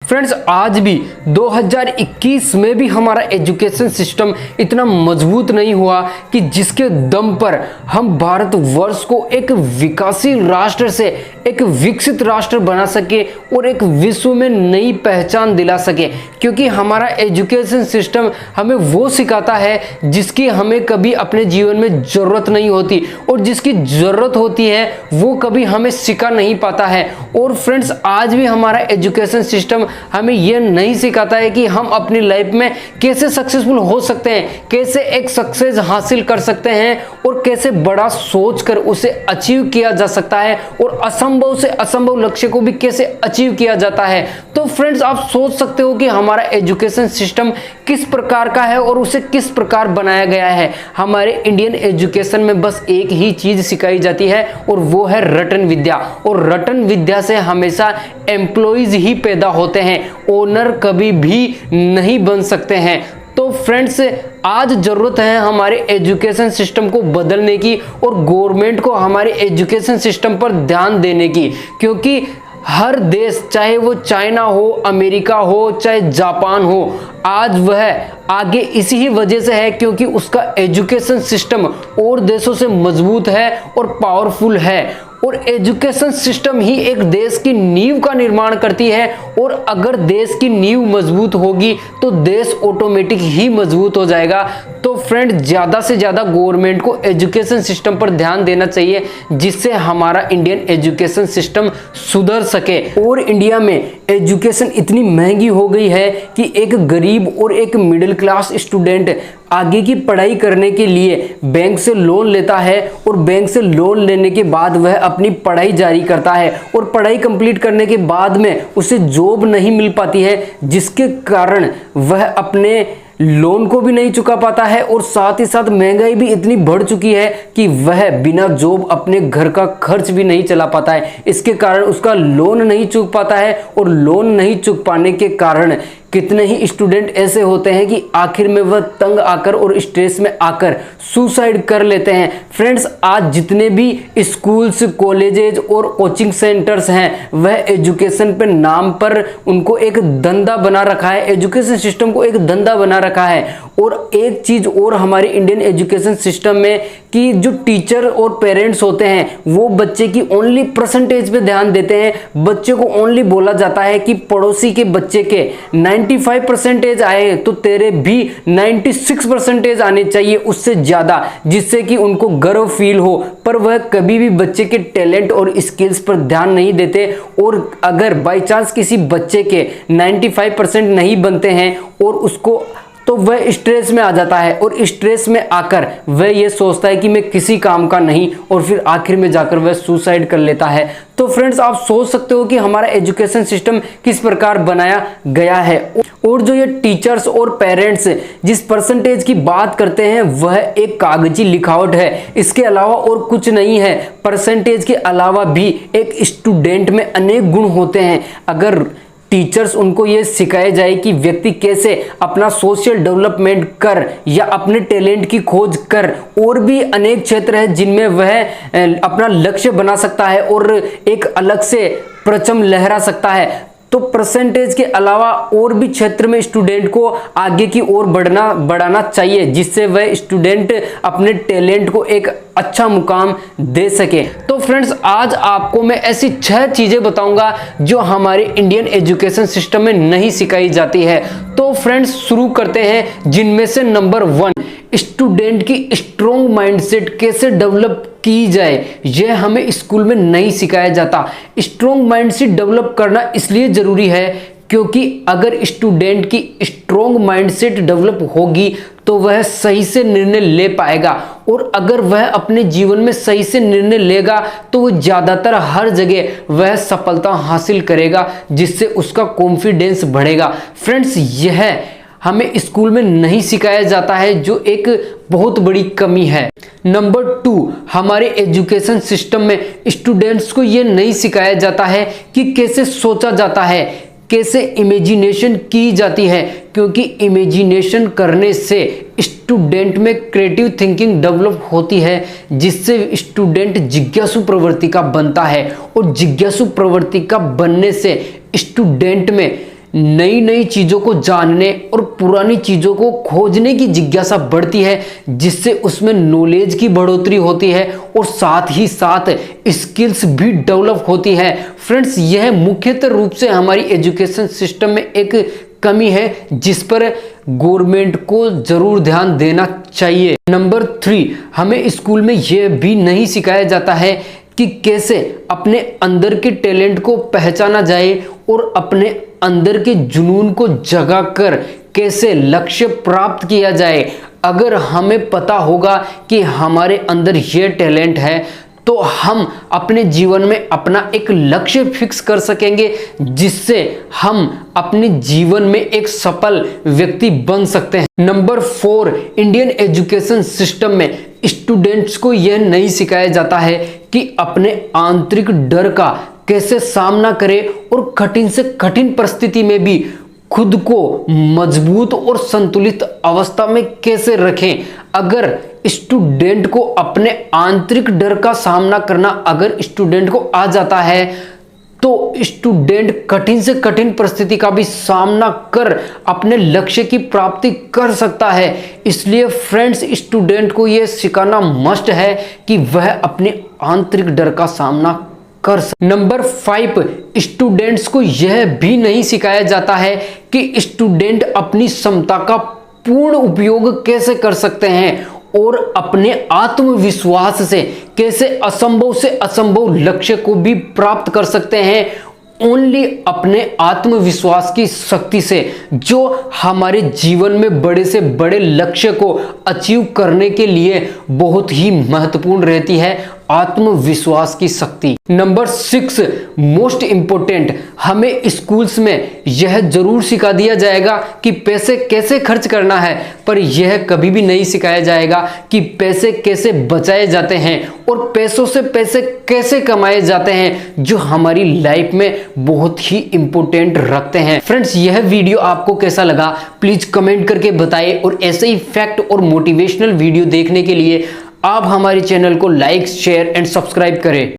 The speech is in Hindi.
फ्रेंड्स, आज भी 2021 में भी हमारा एजुकेशन सिस्टम इतना मजबूत नहीं हुआ कि जिसके दम पर हम भारतवर्ष को एक विकासशील राष्ट्र से एक विकसित राष्ट्र बना सके और एक विश्व में नई पहचान दिला सके। क्योंकि हमारा एजुकेशन सिस्टम हमें वो सिखाता है जिसकी हमें कभी अपने जीवन में ज़रूरत नहीं होती, और जिसकी ज़रूरत होती है वो कभी हमें सिखा नहीं पाता है। और फ्रेंड्स, आज भी हमारा एजुकेशन सिस्टम हमें यह नहीं सिखाता है कि हम अपनी लाइफ में कैसे सक्सेसफुल हो सकते हैं, कैसे एक सक्सेस हासिल कर सकते हैं, और कैसे बड़ा सोचकर उसे अचीव किया जा सकता है, और असंभव से असंभव लक्ष्य को भी कैसे अचीव किया जाता है। तो फ्रेंड्स, आप सोच सकते हो कि हमारा एजुकेशन सिस्टम किस प्रकार का है और उसे किस प्रकार बनाया गया है। हमारे इंडियन एजुकेशन में बस एक ही चीज सिखाई जाती है और वो है रटन विद्या, और रटन विद्या से हमेशा एम्प्लॉइज ही पैदा होते हैं, ओनर कभी भी नहीं बन सकते हैं। तो फ्रेंड्स, आज जरूरत है हमारे एजुकेशन सिस्टम को बदलने की और गवर्नमेंट को हमारे एजुकेशन सिस्टम पर ध्यान देने की। क्योंकि हर देश, चाहे वो चाइना हो, अमेरिका हो, चाहे जापान हो, आज वह आगे इसी ही वजह से है क्योंकि उसका एजुकेशन सिस्टम और देशों से मजबूत है और पावरफुल है। और एजुकेशन सिस्टम ही एक देश की नींव का निर्माण करती है, और अगर देश की नींव मजबूत होगी तो देश ऑटोमेटिक ही मजबूत हो जाएगा। तो फ्रेंड, ज़्यादा से ज़्यादा गवर्नमेंट को एजुकेशन सिस्टम पर ध्यान देना चाहिए, जिससे हमारा इंडियन एजुकेशन सिस्टम सुधर सके। और इंडिया में एजुकेशन इतनी महंगी हो गई है कि एक गरीब और एक मिडिल क्लास स्टूडेंट आगे की पढ़ाई करने के लिए बैंक से लोन लेता है, और बैंक से लोन लेने के बाद वह अपनी पढ़ाई जारी करता है, और पढ़ाई कंप्लीट करने के बाद में उसे जॉब नहीं मिल पाती है, जिसके कारण वह अपने लोन को भी नहीं चुका पाता है, और साथ ही साथ महंगाई भी इतनी बढ़ चुकी है कि वह बिना जॉब अपने घर का खर्च भी नहीं चला पाता है। इसके कारण उसका लोन नहीं चुक पाता है, और लोन नहीं चुक पाने के कारण कितने ही स्टूडेंट ऐसे होते हैं कि आखिर में वह तंग आकर और स्ट्रेस में आकर सुसाइड कर लेते हैं। फ्रेंड्स, आज जितने भी स्कूल्स, कॉलेजेस और कोचिंग सेंटर्स हैं, वह एजुकेशन पे नाम पर उनको एक धंधा बना रखा है, एजुकेशन सिस्टम को एक धंधा बना रखा है। और एक चीज और हमारे इंडियन एजुकेशन सिस्टम में कि जो टीचर और पेरेंट्स होते हैं वो बच्चे की ओनली परसेंटेज पे ध्यान देते हैं। बच्चे को ओनली बोला जाता है कि पड़ोसी के बच्चे के 95% आए तो तेरे भी 96% आने चाहिए, उससे ज्यादा, जिससे कि उनको गर्व फील हो। पर वह कभी भी बच्चे के टैलेंट और स्किल्स पर ध्यान नहीं देते, और अगर बाय चांस किसी बच्चे के 95% नहीं बनते हैं और उसको, तो वह स्ट्रेस में आ जाता है, और स्ट्रेस में आकर वह ये सोचता है कि मैं किसी काम का नहीं, और फिर आखिर में जाकर वह सुसाइड कर लेता है। तो फ्रेंड्स, आप सोच सकते हो कि हमारा एजुकेशन सिस्टम किस प्रकार बनाया गया है। और जो ये टीचर्स और पेरेंट्स जिस परसेंटेज की बात करते हैं वह एक कागजी लिखावट है, इसके अलावा और कुछ नहीं है। परसेंटेज के अलावा भी एक स्टूडेंट में अनेक गुण होते हैं। अगर टीचर्स उनको ये सिखाया जाए कि व्यक्ति कैसे अपना सोशल डेवलपमेंट कर या अपने टैलेंट की खोज कर, और भी अनेक क्षेत्र है जिनमें वह अपना लक्ष्य बना सकता है और एक अलग से परचम लहरा सकता है, तो परसेंटेज के अलावा और भी क्षेत्र में स्टूडेंट को आगे की ओर बढ़ाना चाहिए, जिससे वह स्टूडेंट अपने टैलेंट को एक अच्छा मुकाम दे सके। तो फ्रेंड्स, आज आपको मैं ऐसी 6 चीजें बताऊंगा जो हमारे इंडियन एजुकेशन सिस्टम में नहीं सिखाई जाती है। तो फ्रेंड्स, शुरू करते हैं, जिनमें से नंबर 1, स्टूडेंट की स्ट्रॉन्ग माइंडसेट कैसे डेवलप की जाए, यह हमें स्कूल में नहीं सिखाया जाता। स्ट्रॉन्ग माइंडसेट डेवलप करना इसलिए जरूरी है क्योंकि अगर स्टूडेंट की स्ट्रॉन्ग माइंडसेट डेवलप होगी तो वह सही से निर्णय ले पाएगा, और अगर वह अपने जीवन में सही से निर्णय लेगा तो वह ज़्यादातर हर जगह वह सफलता हासिल करेगा, जिससे उसका कॉन्फिडेंस बढ़ेगा। फ्रेंड्स, यह हमें स्कूल में नहीं सिखाया जाता है, जो एक बहुत बड़ी कमी है। नंबर 2, हमारे एजुकेशन सिस्टम में स्टूडेंट्स को यह नहीं सिखाया जाता है कि कैसे सोचा जाता है, कैसे इमेजिनेशन की जाती है, क्योंकि इमेजिनेशन करने से स्टूडेंट में क्रिएटिव थिंकिंग डेवलप होती है, जिससे स्टूडेंट जिज्ञासु प्रवृत्ति का बनता है, और जिज्ञासु प्रवृत्ति का बनने से स्टूडेंट में नई नई चीज़ों को जानने और पुरानी चीज़ों को खोजने की जिज्ञासा बढ़ती है, जिससे उसमें नॉलेज की बढ़ोतरी होती है और साथ ही साथ स्किल्स भी डेवलप होती है। फ्रेंड्स, यह मुख्यतः रूप से हमारी एजुकेशन सिस्टम में एक कमी है जिस पर गवर्नमेंट को जरूर ध्यान देना चाहिए। नंबर 3, हमें स्कूल में यह भी नहीं सिखाया जाता है कि कैसे अपने अंदर के टैलेंट को पहचाना जाए और अपने अंदर के जुनून को जगाकर कैसे लक्ष्य प्राप्त किया जाए। अगर हमें पता होगा कि हमारे अंदर यह टैलेंट है तो हम अपने जीवन में अपना एक लक्ष्य फिक्स कर सकेंगे, जिससे हम अपने जीवन में एक सफल व्यक्ति बन सकते हैं। नंबर 4, इंडियन एजुकेशन सिस्टम में स्टूडेंट्स को यह नहीं सिखाया जाता है कि अपने आंतरिक डर का कैसे सामना करें और कठिन से कठिन परिस्थिति में भी खुद को मजबूत और संतुलित अवस्था में कैसे रखें। अगर स्टूडेंट को अपने आंतरिक डर का सामना करना अगर स्टूडेंट को आ जाता है तो स्टूडेंट कठिन से कठिन परिस्थिति का भी सामना कर अपने लक्ष्य की प्राप्ति कर सकता है। इसलिए फ्रेंड्स, स्टूडेंट को यह सिखाना मस्ट है कि वह अपने आंतरिक डर का सामना कर सकते। नंबर 5, स्टूडेंट्स को यह भी नहीं सिखाया जाता है कि स्टूडेंट अपनी क्षमता का पूर्ण उपयोग कैसे कर सकते हैं और अपने आत्मविश्वास से कैसे असंभव से असंभव लक्ष्य को भी प्राप्त कर सकते हैं। ओनली अपने आत्मविश्वास की शक्ति से, जो हमारे जीवन में बड़े से बड़े लक्ष्य को अचीव करने के लिए बहुत ही महत्वपूर्ण रहती है आत्मविश्वास की शक्ति। नंबर 6, मोस्ट इंपोर्टेंट, हमें स्कूल्स में यह जरूर सिखा दिया जाएगा कि पैसे कैसे खर्च करना है, पर यह कभी भी नहीं सिखाया जाएगा कि पैसे कैसे बचाए जाते हैं और पैसों से पैसे कैसे कमाए जाते हैं, जो हमारी लाइफ में बहुत ही इंपॉर्टेंट रखते हैं। फ्रेंड्स, यह वीडियो आपको कैसा लगा प्लीज कमेंट करके बताएं और ऐसे ही फैक्ट और मोटिवेशनल वीडियो देखने के लिए आप हमारे चैनल को लाइक, शेयर एंड सब्सक्राइब करें।